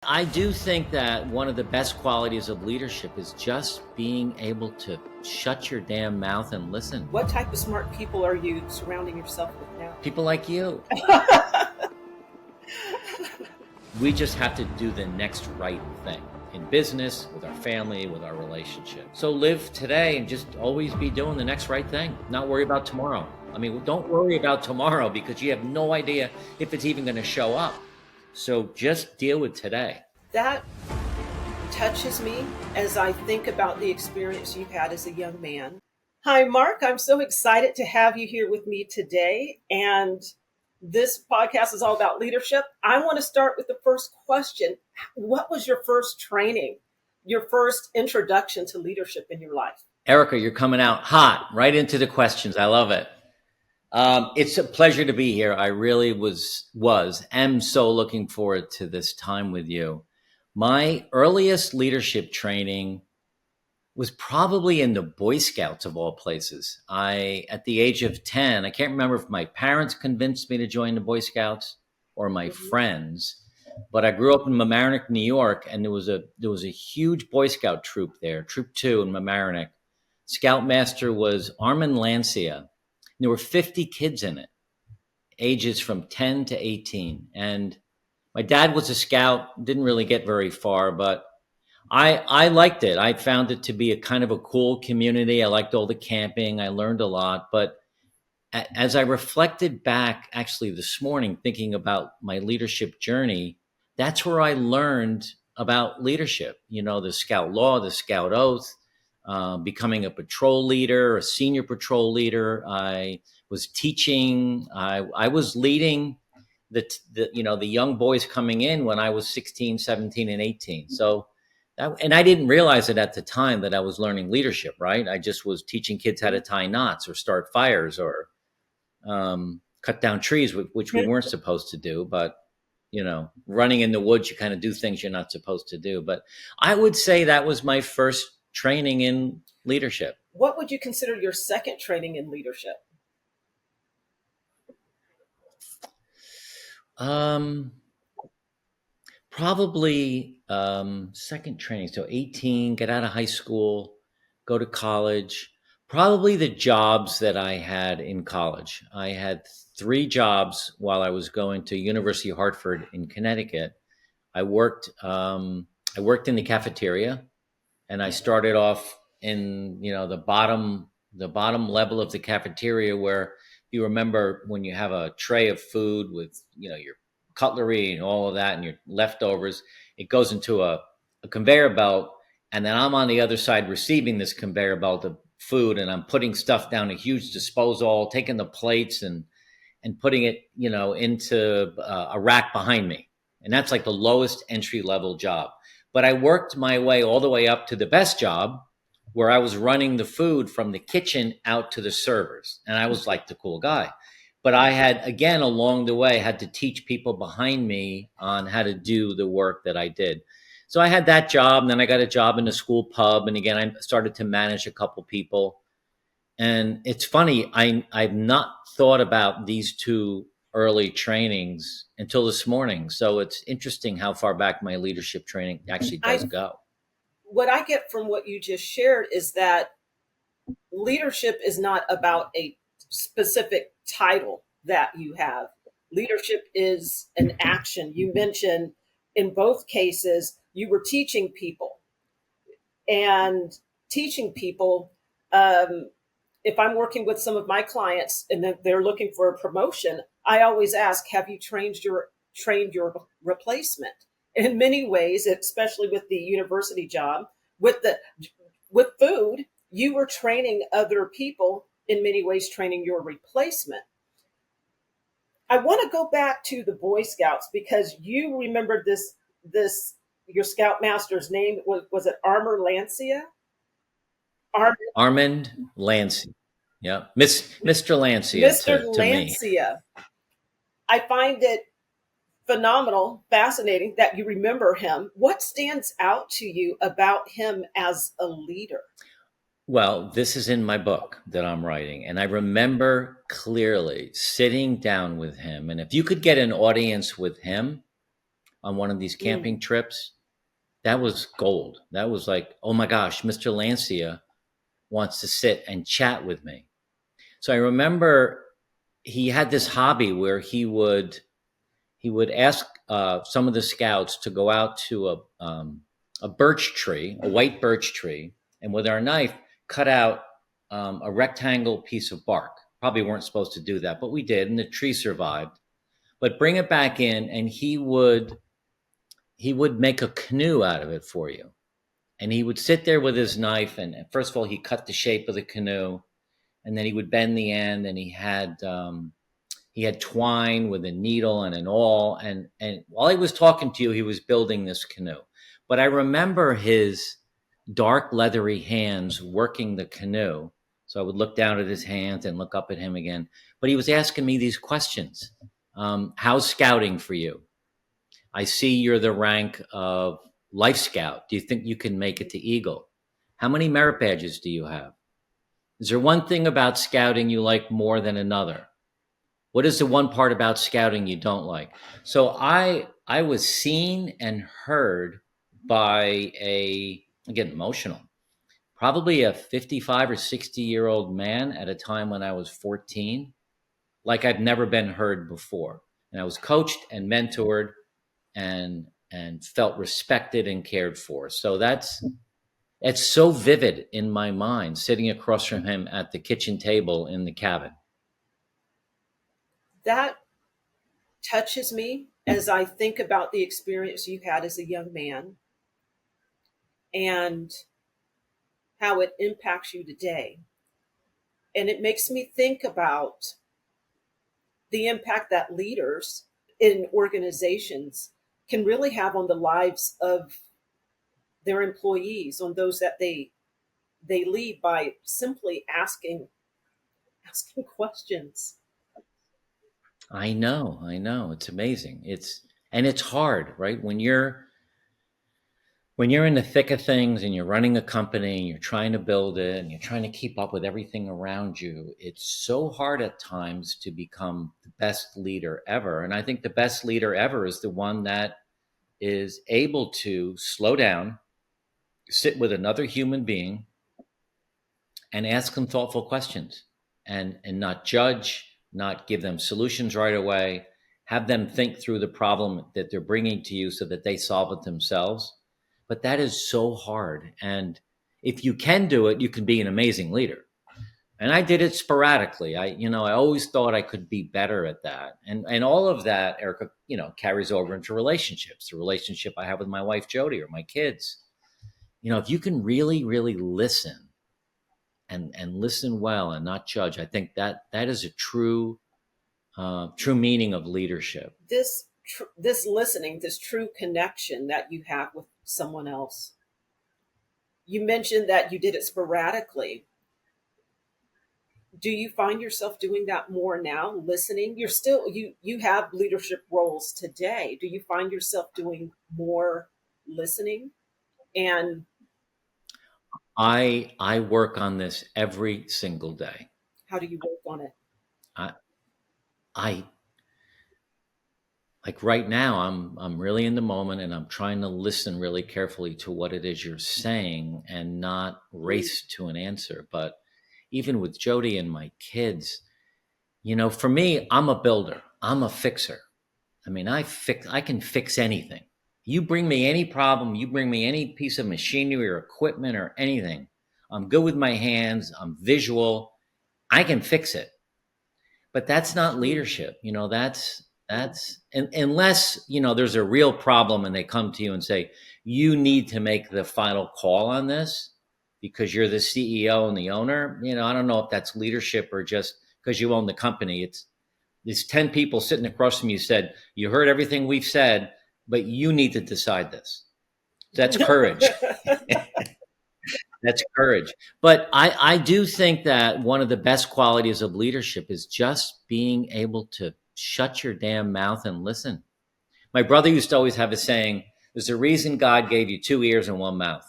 I do think that one of the best qualities of leadership is just being able to shut your damn mouth and listen. What type of smart people are you surrounding yourself with now? People like you. We just have to do the next right thing in business, with our family, with our relationship. So live today and just always be doing the next right thing. Not worry about tomorrow. I mean, don't worry about tomorrow because you have no idea if it's even going to show up. So just deal with today. That touches me as I think about the experience you've had as a young man. Hi, Mark. I'm so excited to have you here with me today. And this podcast is all about leadership. I want to start with the first question. What was your first training, your first introduction to leadership in your life? Erica, you're coming out hot, right into the questions. I love it. It's a pleasure to be here. I really am so looking forward to this time with you. My earliest leadership training was probably in the Boy Scouts of all places. At the age of 10, I can't remember if my parents convinced me to join the Boy Scouts or my friends, but I grew up in Mamaroneck, New York, and there was a huge Boy Scout troop there, Troop 2 in Mamaroneck. Scoutmaster was Armand Lancia. There were 50 kids in it, ages from 10 to 18. And my dad was a scout, didn't really get very far, but I liked it. I found it to be a kind of a cool community. I liked all the camping. I learned a lot. But as I reflected back actually this morning, thinking about my leadership journey, that's where I learned about leadership. You know, the scout law, the scout oath, becoming a patrol leader, a senior patrol leader. I was teaching. I was leading the young boys coming in when I was 16, 17, and 18. So, and I didn't realize it at the time that I was learning leadership, right? I just was teaching kids how to tie knots or start fires or cut down trees, which we weren't supposed to do. But, you know, running in the woods, you kind of do things you're not supposed to do. But I would say that was my first training in leadership. What would you consider your second training in leadership? Probably second training. So 18, get out of high school, go to college. Probably the jobs that I had in college. I had 3 jobs while I was going to University of Hartford in Connecticut. I worked in the cafeteria, and I started off in the bottom level of the cafeteria, where you remember when you have a tray of food with your cutlery and all of that and your leftovers, it goes into a conveyor belt, and then I'm on the other side receiving this conveyor belt of food, and I'm putting stuff down a huge disposal, taking the plates and putting it into a rack behind me. And that's like the lowest entry level job. But I worked my way all the way up to the best job, where I was running the food from the kitchen out to the servers. And I was like the cool guy. But I had, again, along the way, had to teach people behind me on how to do the work that I did. So I had that job, and then I got a job in a school pub. And again, I started to manage a couple people. And it's funny, I've not thought about these 2 early trainings until this morning. So it's interesting how far back my leadership training actually does go. What I get from what you just shared is that leadership is not about a specific title that you have. Leadership is an action. You mentioned in both cases, you were teaching people. And teaching people, if I'm working with some of my clients and they're looking for a promotion, I always ask, have you trained your replacement? In many ways, especially with the university job, with food, you were training other people, in many ways training your replacement. I want to go back to the Boy Scouts because you remembered this your Scoutmaster's name was it Armor Lancia? Armand Lancia. Yeah. Mr. Lancia. Mr. Lancia. I find it phenomenal, fascinating that you remember him. What stands out to you about him as a leader? Well, this is in my book that I'm writing, and I remember clearly sitting down with him. And if you could get an audience with him, on one of these camping trips. That was gold. That was like, oh my gosh, Mr. Lancia wants to sit and chat with me. So I remember he had this hobby where he would ask some of the scouts to go out to a birch tree, a white birch tree, and with our knife cut out a rectangle piece of bark. Probably weren't supposed to do that, but we did, and the tree survived. But bring it back in, and he would make a canoe out of it for you. And he would sit there with his knife, and first of all, he cut the shape of the canoe, and then he would bend the end, and he had twine with a needle and an awl, and while he was talking to you, he was building this canoe. But I remember his dark leathery hands working the canoe. So I would look down at his hands and look up at him again. But he was asking me these questions. How's scouting for you? I see you're the rank of Life Scout. Do you think you can make it to Eagle? How many merit badges do you have? Is there one thing about scouting you like more than another? What is the one part about scouting you don't like? So I was seen and heard by I'm getting emotional, probably a 55 or 60-year-old man at a time when I was 14, like I've never been heard before. And I was coached and mentored and felt respected and cared for. So it's so vivid in my mind, sitting across from him at the kitchen table in the cabin. That touches me as I think about the experience you had as a young man and how it impacts you today. And it makes me think about the impact that leaders in organizations can really have on the lives of their employees, on those that they lead, by simply asking questions. I know. It's amazing. It's hard, right? When you're in the thick of things and you're running a company and you're trying to build it and you're trying to keep up with everything around you, it's so hard at times to become the best leader ever. And I think the best leader ever is the one that is able to slow down, sit with another human being, and ask them thoughtful questions, and not judge, not give them solutions right away, have them think through the problem that they're bringing to you so that they solve it themselves. But that is so hard. And if you can do it, you can be an amazing leader. And I did it sporadically. I always thought I could be better at that. And all of that, Erica, carries over into relationships, the relationship I have with my wife, Jody, or my kids. If you can really, really listen and listen well and not judge, I think that is a true meaning of leadership. This listening, this true connection that you have with someone else. You mentioned that you did it sporadically. Do you find yourself doing that more now, listening? You have leadership roles today. Do you find yourself doing more listening? And I work on this every single day. how do you work on it? I I like right now I'm really in the moment, and I'm trying to listen really carefully to what it is you're saying and not race to an answer. But even with Jody and my kids, for me, I'm a builder. I'm a fixer. I mean, I can fix anything. You bring me any problem, you bring me any piece of machinery or equipment or anything. I'm good with my hands, I'm visual. I can fix it. But that's not leadership. Unless, there's a real problem and they come to you and say, you need to make the final call on this because you're the CEO and the owner. I don't know if that's leadership or just because you own the company. It's 10 people sitting across from you said, you heard everything we've said, but you need to decide this. That's courage. That's courage. But I do think that one of the best qualities of leadership is just being able to shut your damn mouth and listen. My brother used to always have a saying, there's a reason God gave you 2 ears and 1 mouth.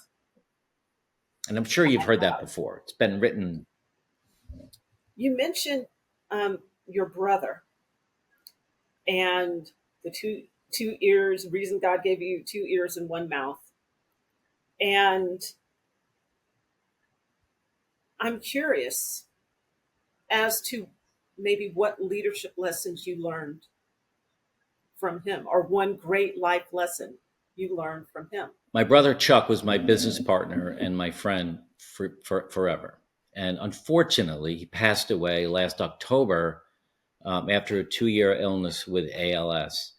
And I'm sure you've heard that before. It's been written. You mentioned your brother and the two ears, reason God gave you two ears and one mouth. And I'm curious as to maybe what leadership lessons you learned from him, or one great life lesson you learned from him. My brother Chuck was my business partner and my friend for forever. And unfortunately, he passed away last October after a 2-year illness with ALS.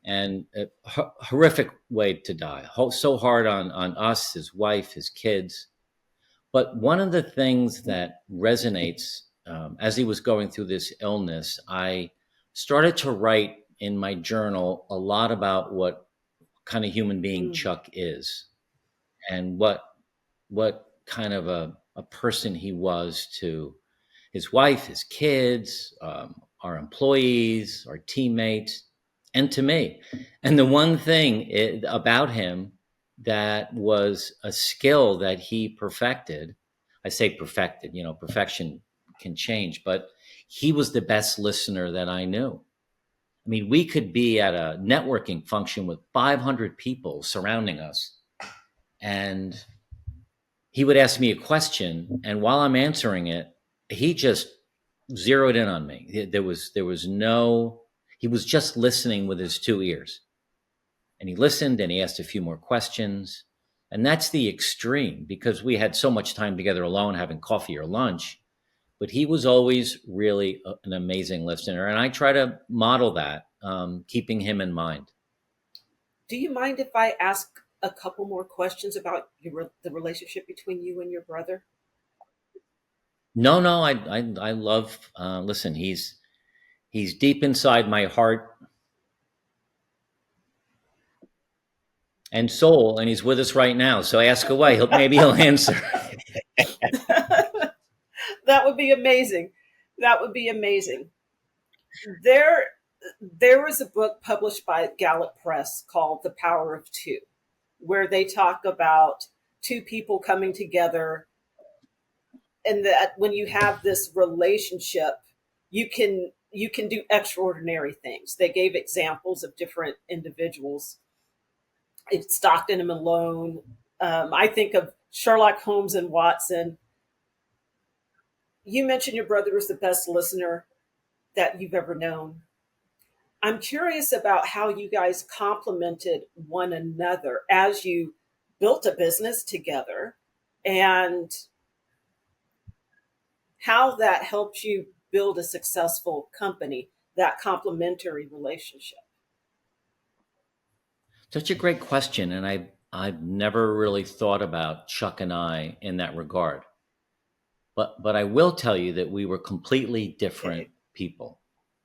And a horrific way to die. So hard on us, his wife, his kids. But one of the things that resonates as he was going through this illness, I started to write in my journal a lot about what kind of human being Chuck is, and what kind of a person he was to his wife, his kids, our employees, our teammates, and to me. And the one thing about him that was a skill that he perfected, I say perfected, perfection can change, but he was the best listener that I knew. I mean, we could be at a networking function with 500 people surrounding us, and he would ask me a question, and while I'm answering it, he just zeroed in on me. There was no, he was just listening with his two ears. And he listened and he asked a few more questions. And that's the extreme, because we had so much time together alone having coffee or lunch. But he was always really an amazing listener. And I try to model that, keeping him in mind. Do you mind if I ask a couple more questions about the relationship between you and your brother? No, I love, listen, he's deep inside my heart and soul, and he's with us right now. So ask away. Maybe he'll answer. That would be amazing. That would be amazing. There was a book published by Gallup Press called The Power of Two, where they talk about two people coming together, and that when you have this relationship, you can do extraordinary things. They gave examples of different individuals. It's Stockton and Malone. I think of Sherlock Holmes and Watson. You mentioned your brother was the best listener that you've ever known. I'm curious about how you guys complemented one another as you built a business together, and how that helped you build a successful company, that complementary relationship. Such a great question. And I've never really thought about Chuck and I in that regard. But I will tell you that we were completely different people.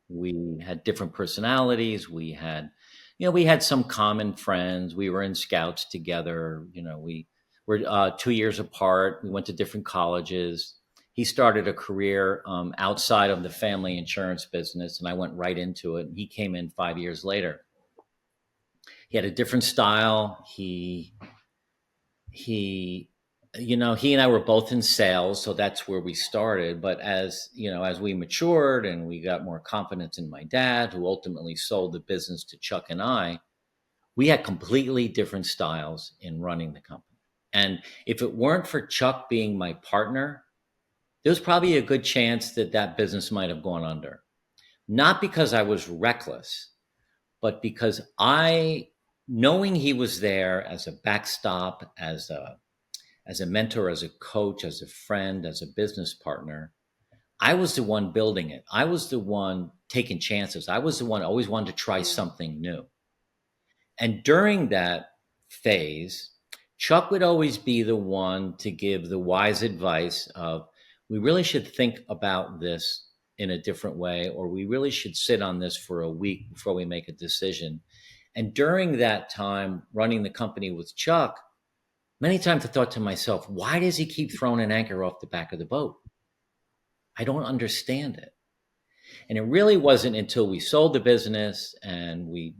We had different personalities. We had some common friends. We were in Scouts together. We were 2 years apart. We went to different colleges. He started a career outside of the family insurance business, and I went right into it. He came in 5 years later. He had a different style. He and I were both in sales, so that's where we started. But as we matured and we got more confidence in my dad, who ultimately sold the business to Chuck and I, we had completely different styles in running the company. And if it weren't for Chuck being my partner, there's probably a good chance that business might have gone under. Not because I was reckless, but because knowing he was there as a backstop, as a mentor, as a coach, as a friend, as a business partner, I was the one building it. I was the one taking chances. I was the one always wanted to try something new. And during that phase, Chuck would always be the one to give the wise advice of, we really should think about this in a different way, or we really should sit on this for a week before we make a decision. And during that time, running the company with Chuck, many times I thought to myself, why does he keep throwing an anchor off the back of the boat? I don't understand it. And it really wasn't until we sold the business and we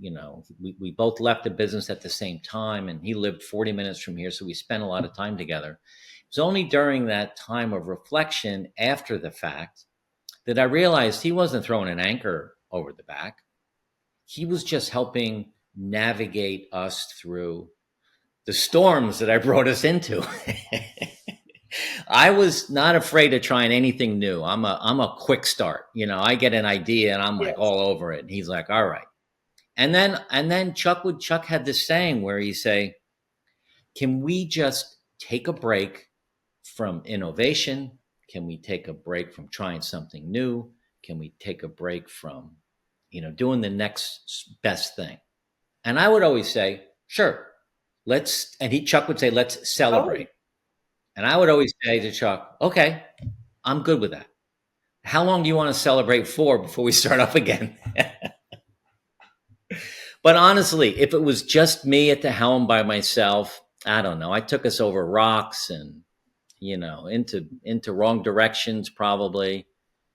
both left the business at the same time, and he lived 40 minutes from here, so we spent a lot of time together. It was only during that time of reflection after the fact that I realized he wasn't throwing an anchor over the back. He was just helping navigate us through the storms that I brought us into. I was not afraid to trying anything new. I'm a quick start. I get an idea and I'm like Yes. all over it. And he's like, all right. And then Chuck had this saying where he say, can we just take a break from innovation? Can we take a break from trying something new? Can we take a break from, doing the next best thing? And I would always say, sure, Chuck would say, let's celebrate. Oh, And I would always say to Chuck, okay, I'm good with that. How long do you want to celebrate for before we start up again? But honestly, if it was just me at the helm by myself, I don't know. I took us over rocks and, into wrong directions probably.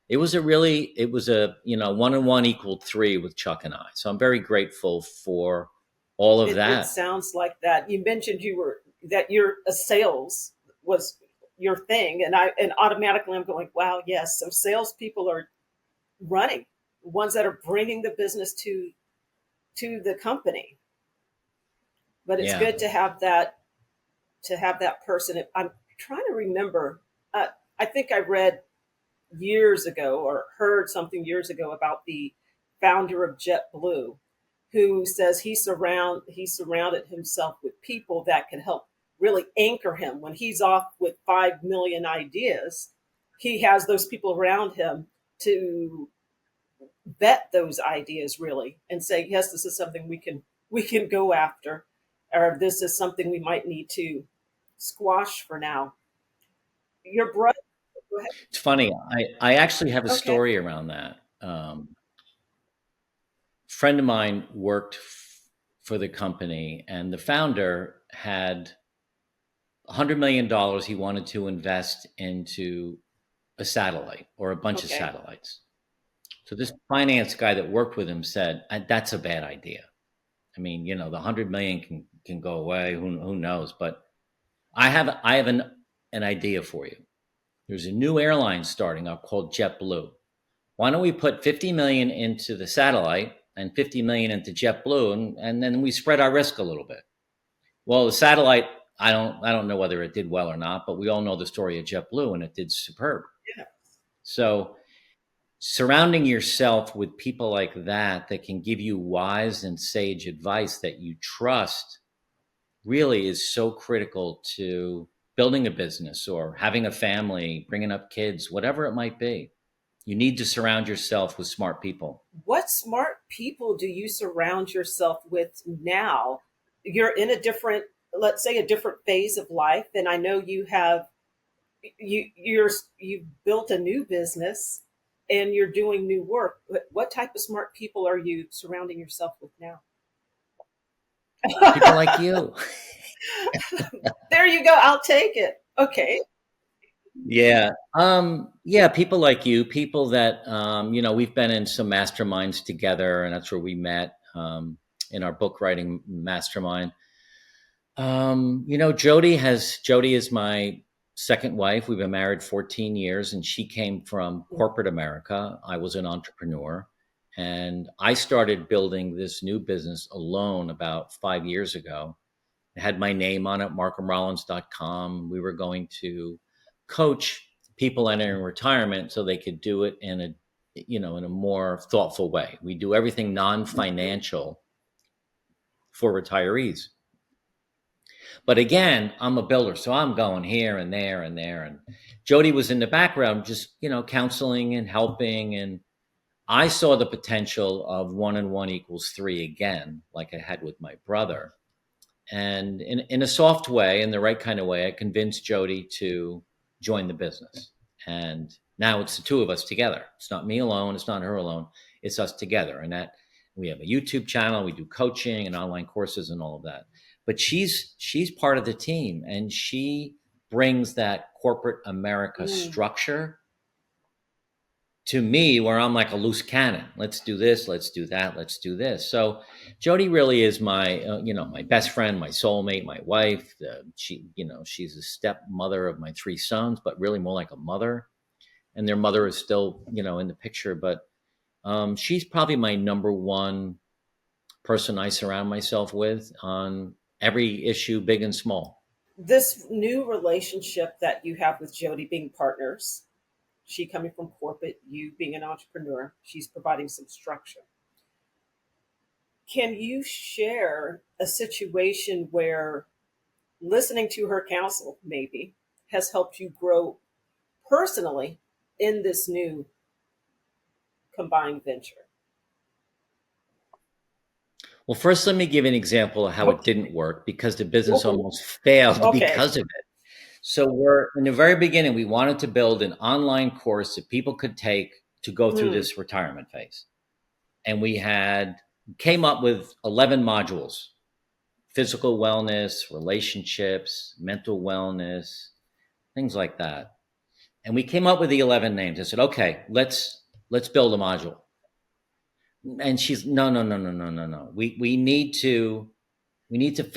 It was a 1 and 1 equaled 3 with Chuck and I. So I'm very grateful for all of it that. sounds like that. You mentioned that your sales was your thing, and automatically I'm going, wow, yes. So salespeople are running, ones that are bringing the business to the company. But it's Yeah. good to have that person. I'm trying to remember. I think I read years ago or heard something years ago about the founder of JetBlue, who says he surrounded himself with people that can help really anchor him when he's off with 5 million ideas. He has those people around him to vet those ideas really and say, yes, this is something we can go after, or this is something we might need to squash for now. Your brother, go ahead. It's funny. I actually have a Okay. story around that. Friend of mine worked for the company, and the founder had $100 million he wanted to invest into a satellite or a bunch of Okay. satellites. So this finance guy that worked with him said, "That's a bad idea. I mean, the 100 million can go away. Who knows? But I have an idea for you. There's a new airline starting up called JetBlue. Why don't we put 50 million into the satellite and 50 million into JetBlue, and then we spread our risk a little bit." Well, the satellite, I don't know whether it did well or not, but we all know the story of JetBlue, and it did superb. Yeah. So surrounding yourself with people like that can give you wise and sage advice that you trust really is so critical to building a business or having a family, bringing up kids, whatever it might be. You need to surround yourself with smart people. What smart people do you surround yourself with now? You're in a different, let's say, a different phase of life, and I know you've built a new business and you're doing new work. What type of smart people are you surrounding yourself with now? People like you. There you go. I'll take it. Okay. Yeah. Yeah, people like you, people that we've been in some masterminds together, and that's where we met, in our book writing mastermind. Jody is my second wife. We've been married 14 years, and she came from corporate America. I was an entrepreneur, and I started building this new business alone about 5 years ago. It had my name on it, markhamrollins.com. We were going to coach people entering retirement so they could do it in a more thoughtful way. We do everything non-financial for retirees. But again, I'm a builder, so I'm going here and there and there. And Jody was in the background, just counseling and helping. And I saw the potential of 1 and 1 equals 3 again, like I had with my brother. And in a soft way, in the right kind of way, I convinced Jody to join the business. And now it's the two of us together. It's not me alone. It's not her alone. It's us together. And that we have a YouTube channel. We do coaching and online courses and all of that. But she's part of the team, and she brings that corporate America Mm. structure to me, where I'm like a loose cannon. Let's do this. Let's do that. Let's do this. So Jody really is my best friend, my soulmate, my wife. She's a stepmother of my 3 sons, but really more like a mother. And their mother is still, in the picture. But she's probably my number one person I surround myself with on every issue, big and small. This new relationship that you have with Jody, being partners, she coming from corporate, you being an entrepreneur, she's providing some structure. Can you share a situation where listening to her counsel maybe has helped you grow personally in this new combined venture? Well, first, let me give an example of how it Okay. didn't work, because the business almost failed Okay. because of it. So we're in the very beginning, we wanted to build an online course that people could take to go through Mm. this retirement phase. And we came up with 11 modules: physical wellness, relationships, mental wellness, things like that. And we came up with the 11 names. I said, okay, let's build a module. And she's, no, no, no, no, no, no, no. We need to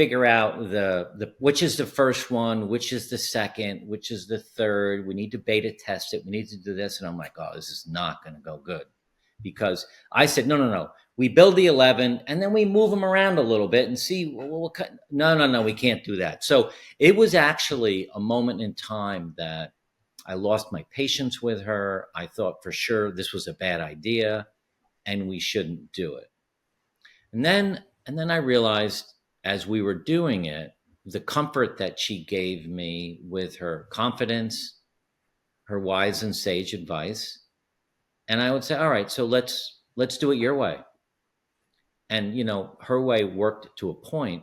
figure out the which is the first one, which is the second, which is the third. We need to beta test it. We need to do this. And I'm like, oh, this is not going to go good, because I said, no, no, no. We build the 11 and then we move them around a little bit and see what kind. No, no, no, we can't do that. So it was actually a moment in time that I lost my patience with her. I thought for sure this was a bad idea and we shouldn't do it. And then I realized, as we were doing it, the comfort that she gave me with her confidence, her wise and sage advice. And I would say, all right, so let's do it your way. And her way worked to a point,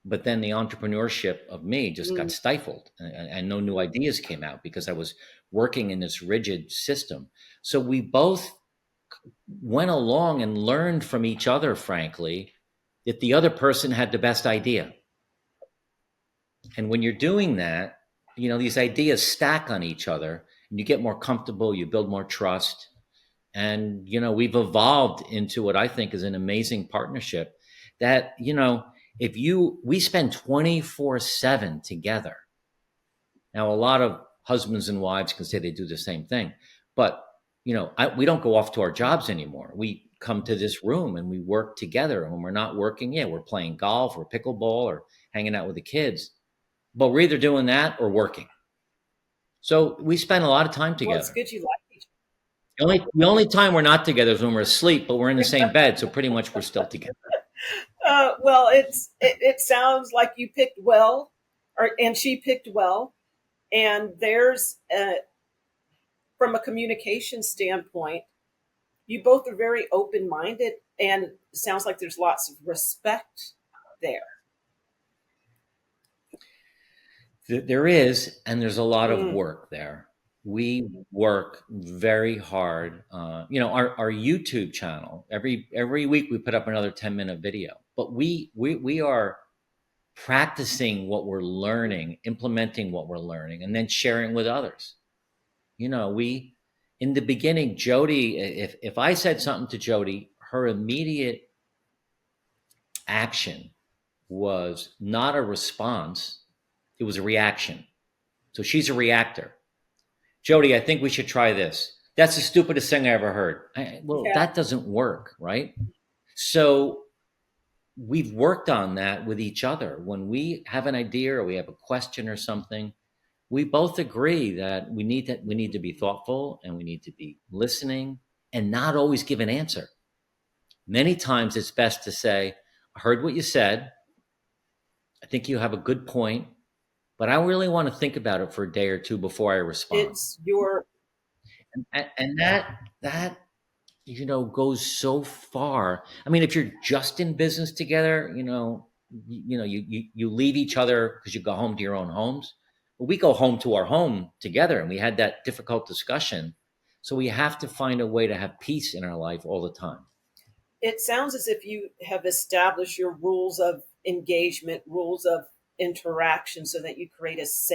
but then the entrepreneurship of me just got stifled, and no new ideas came out because I was working in this rigid system. So we both went along and learned from each other, frankly, that the other person had the best idea. And when you're doing that, these ideas stack on each other and you get more comfortable, you build more trust. And, we've evolved into what I think is an amazing partnership that, we spend 24/7 together. Now, a lot of husbands and wives can say they do the same thing, but, we don't go off to our jobs anymore. We come to this room and we work together. And when we're not working, we're playing golf or pickleball or hanging out with the kids, but we're either doing that or working. So we spend a lot of time Well, it's together. good you like each The only time we're not together is when we're asleep, but we're in the same bed. So pretty much we're still together. well, it sounds like you picked well, and she picked well, and there's from a communication standpoint, you both are very open minded, and it sounds like there's lots of respect there. There is, and there's a lot of work there. We work very hard. Our YouTube channel, every week we put up another 10-minute video, but we are practicing what we're learning, implementing what we're learning, and then sharing with others. We, in the beginning, Jody, if I said something to Jody, her immediate action was not a response, it was a reaction. So she's a reactor. Jody, I think we should try this. That's the stupidest thing I ever heard. Yeah. That doesn't work, right? So we've worked on that with each other. When we have an idea or we have a question or something, we both agree that we need to be thoughtful and we need to be listening and not always give an answer. Many times it's best to say, I heard what you said. I think you have a good point, but I really want to think about it for a day or two before I respond. It's your and that goes so far. I mean, if you're just in business together, you leave each other because you go home to your own homes. But we go home to our home together, and we had that difficult discussion. So we have to find a way to have peace in our life all the time. It sounds as if you have established your rules of engagement, rules of interaction, so that you create it's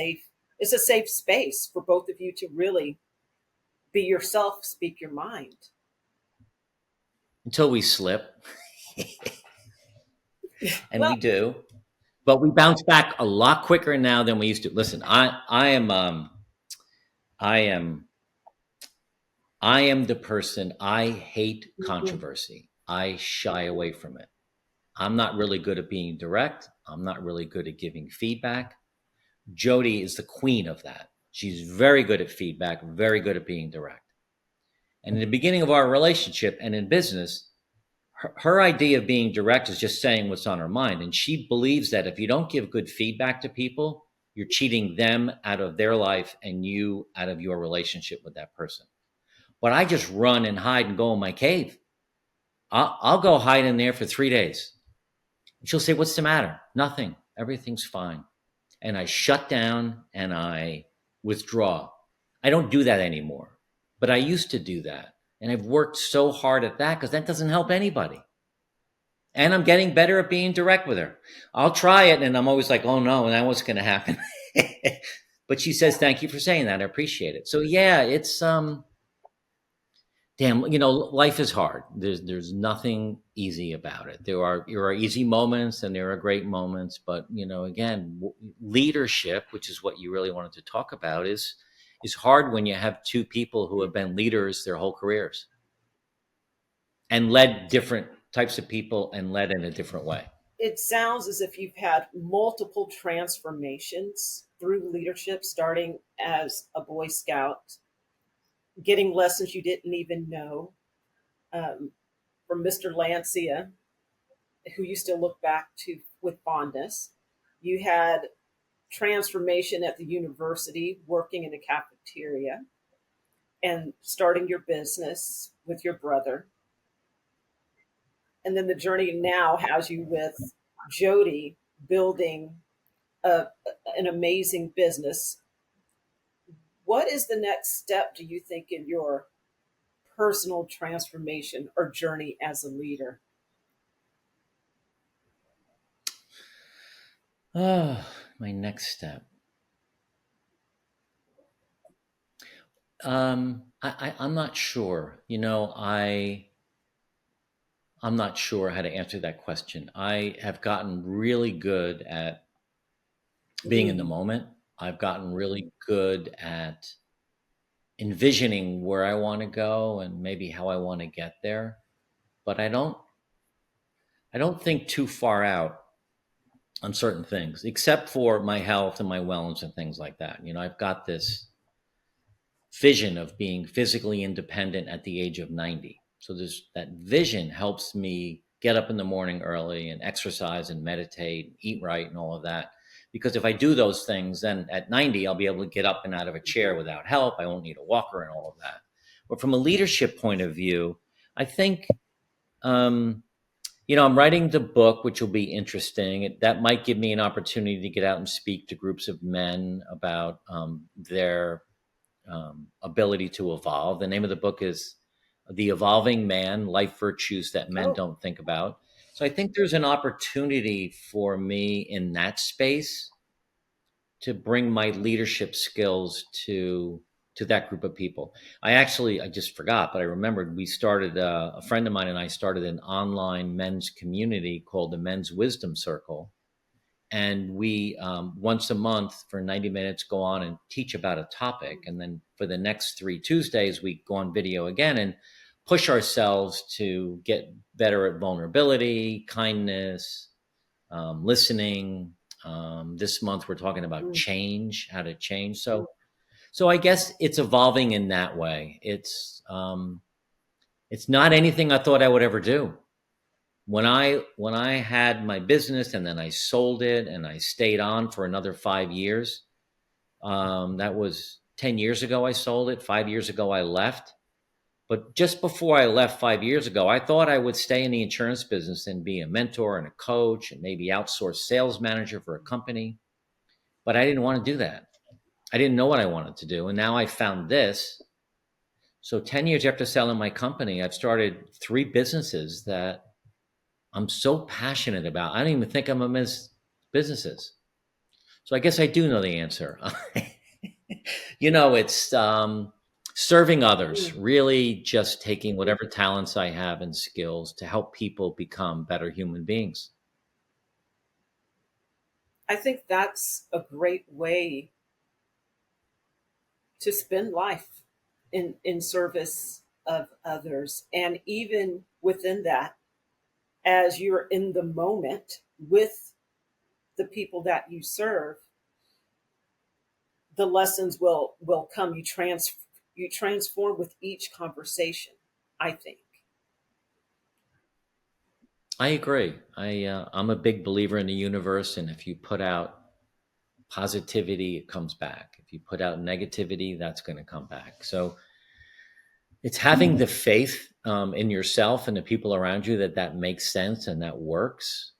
a safe space for both of you to really be yourself, speak your mind. Until we slip. And Well, we do. But we bounce back a lot quicker now than we used to. Listen, I am the person, I hate controversy. I shy away from it. I'm not really good at being direct. I'm not really good at giving feedback. Jody is the queen of that. She's very good at feedback, very good at being direct. And in the beginning of our relationship and in business, her idea of being direct is just saying what's on her mind. And she believes that if you don't give good feedback to people, you're cheating them out of their life and you out of your relationship with that person. But I just run and hide and go in my cave. I'll go hide in there for 3 days. And she'll say, "What's the matter?" "Nothing. Everything's fine." And I shut down and I withdraw. I don't do that anymore, but I used to do that. And I've worked so hard at that because that doesn't help anybody. And I'm getting better at being direct with her. I'll try it and I'm always like, "Oh no, and that what's going to happen." But she says, "Thank you for saying that. I appreciate it." So yeah, it's damn, life is hard. There's nothing easy about it. There are easy moments and there are great moments, but again, leadership, which is what you really wanted to talk about, is hard when you have two people who have been leaders their whole careers and led different types of people and led in a different way. It sounds as if you've had multiple transformations through leadership, starting as a Boy Scout, getting lessons you didn't even know, from Mr. Lancia, who you still look back to with fondness. You had transformation at the university, working in the cafeteria, and starting your business with your brother. And then the journey now has you with Jody, building a, an amazing business. What is the next step, do you think, in your personal transformation or journey as a leader? Oh, my next step. I'm not sure. I'm not sure how to answer that question. I have gotten really good at being in the Mm, moment. I've gotten really good at envisioning where I want to go and maybe how I want to get there. But I don't think too far out on certain things, except for my health and my wellness and things like that. I've got this vision of being physically independent at the age of 90. So there's that vision helps me get up in the morning early and exercise and meditate, eat right and all of that. Because if I do those things, then at 90, I'll be able to get up and out of a chair without help. I won't need a walker and all of that. But from a leadership point of view, I think, um, I'm writing the book, which will be interesting. That might give me an opportunity to get out and speak to groups of men about their ability to evolve. The name of the book is The Evolving Man: Life Virtues That Men oh, Don't Think About. So I think there's an opportunity for me in that space to bring my leadership skills to that group of people. I just forgot, but I remembered we started a friend of mine and I started an online men's community called the Men's Wisdom Circle, and we once a month for 90 minutes go on and teach about a topic, and then for the next 3 Tuesdays we go on video again and push ourselves to get better at vulnerability, kindness, listening. This month we're talking about mm, change, how to change. So I guess it's evolving in that way. It's not anything I thought I would ever do. When I had my business and then I sold it and I stayed on for another 5 years. That was 10 years ago. I sold it. 5 years ago I left. But just before I left 5 years ago, I thought I would stay in the insurance business and be a mentor and a coach and maybe outsource sales manager for a company. But I didn't want to do that. I didn't know what I wanted to do. And now I found this. So 10 years after selling my company, I've started 3 businesses that I'm so passionate about. I don't even think I'm a miss businesses. So I guess I do know the answer. It's serving others, mm. really just taking whatever talents I have and skills to help people become better human beings. I think that's a great way to spend life, in service of others. And even within that, as you're in the moment with the people that you serve, the lessons will come. You transform with each conversation, I think. I agree. I'm a big believer in the universe, and if you put out positivity, it comes back. If you put out negativity, that's going to come back. So it's having the faith in yourself and the people around you that makes sense and that works.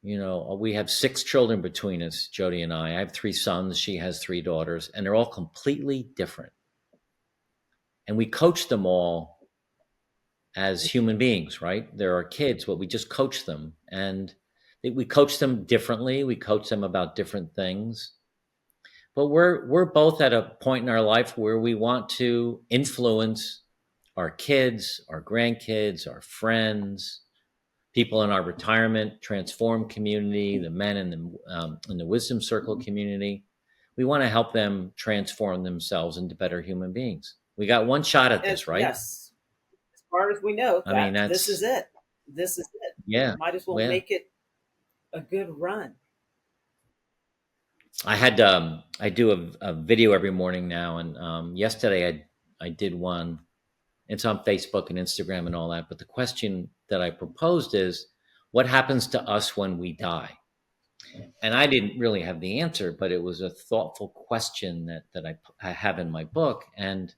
You know, we have 6 children between us, Jody and I. I have 3 sons. She has 3 daughters, and they're all completely different. And we coach them all as human beings, right? They're our kids, but we just coach them. And we coach them differently. We coach them about different things. But we're both at a point in our life where we want to influence our kids, our grandkids, our friends, people in our retirement, transform community, the men in the wisdom circle community. We want to help them transform themselves into better human beings. We got one shot at this, right? Yes, as far as we know, I mean, this is it. This is it. yeah. Might as well make it a good run. I do a video every morning now, and yesterday I did one. It's on Facebook and Instagram and all that. But the question that I proposed is, what happens to us when we die? And I didn't really have the answer, but it was a thoughtful question that I have in my book. And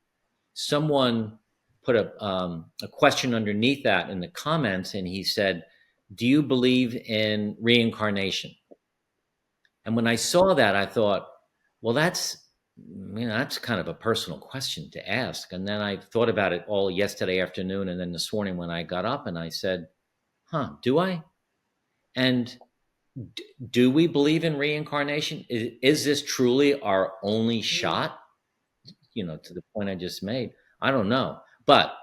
someone put a question underneath that in the comments, and he said, "Do you believe in reincarnation?" And when I saw that, I thought, well, that's kind of a personal question to ask. And then I thought about it all yesterday afternoon, and then this morning when I got up, and I said, do I? And do we believe in reincarnation? Is this truly our only shot? You know, to the point I just made, I don't know. But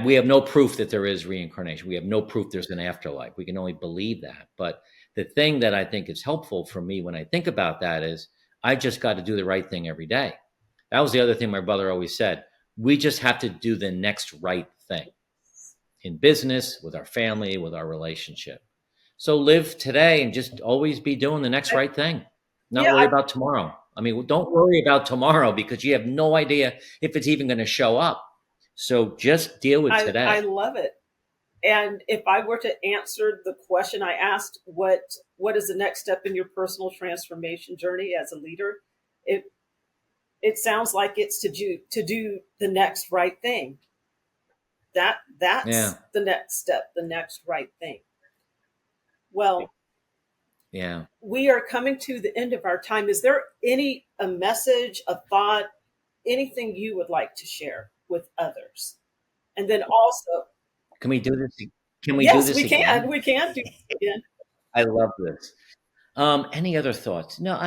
we have no proof that there is reincarnation. We have no proof there's an afterlife. We can only believe that. But the thing that I think is helpful for me when I think about that is I just got to do the right thing every day. That was the other thing my brother always said. We just have to do the next right thing in business, with our family, with our relationship. So live today and just always be doing the next right thing. Not worry about tomorrow. I mean, don't worry about tomorrow because you have no idea if it's even going to show up. So just deal with today. I love it. And if I were to answer the question I asked, what is the next step in your personal transformation journey as a leader? It sounds like it's to do the next right thing. That's the next step, the next right thing. Well, yeah, we are coming to the end of our time. Is there a message, a thought, anything you would like to share with others? And then also, can we do this? Can we yes, do this we again? can. We can do it again. I love this. Any other thoughts? No,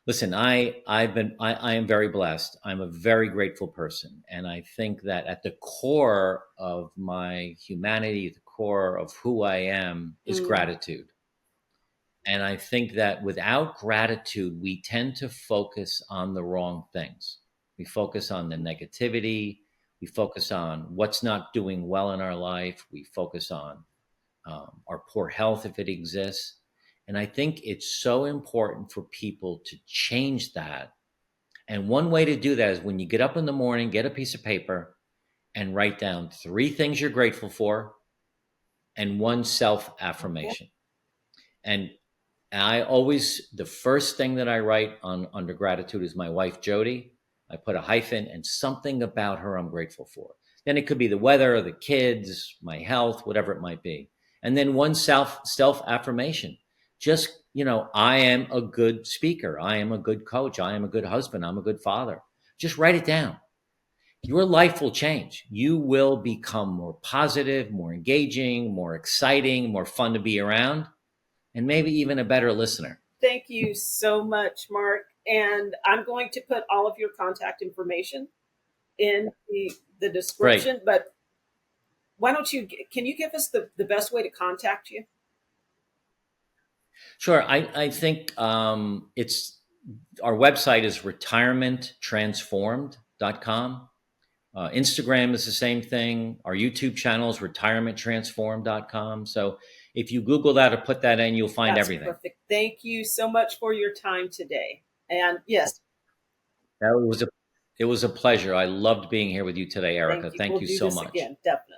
listen, I am very blessed. I'm a very grateful person. And I think that at the core of my humanity, the core of who I am is gratitude. And I think that without gratitude, we tend to focus on the wrong things. We focus on the negativity. We focus on what's not doing well in our life. We focus on our poor health if it exists. And I think it's so important for people to change that. And one way to do that is when you get up in the morning, get a piece of paper and write down 3 things you're grateful for and 1 self-affirmation. And I always, the first thing that I write under gratitude is my wife, Jody. I put a hyphen and something about her I'm grateful for. Then it could be the weather, the kids, my health, whatever it might be. And then 1 self-affirmation. Just, I am a good speaker. I am a good coach. I am a good husband. I'm a good father. Just write it down. Your life will change. You will become more positive, more engaging, more exciting, more fun to be around, and maybe even a better listener. Thank you so much, Mark. And I'm going to put all of your contact information in the description. Great. But why don't can you give us the best way to contact you? Sure. I think it's our website is retirementtransformed.com. Instagram is the same thing. Our YouTube channel is retirementtransform.com. So if you Google that or put that in, you'll find That's everything. perfect. Thank you so much for your time today. And yes, It was a pleasure. I loved being here with you today, Erica. thank you. Thank We'll you do so this much. again, definitely.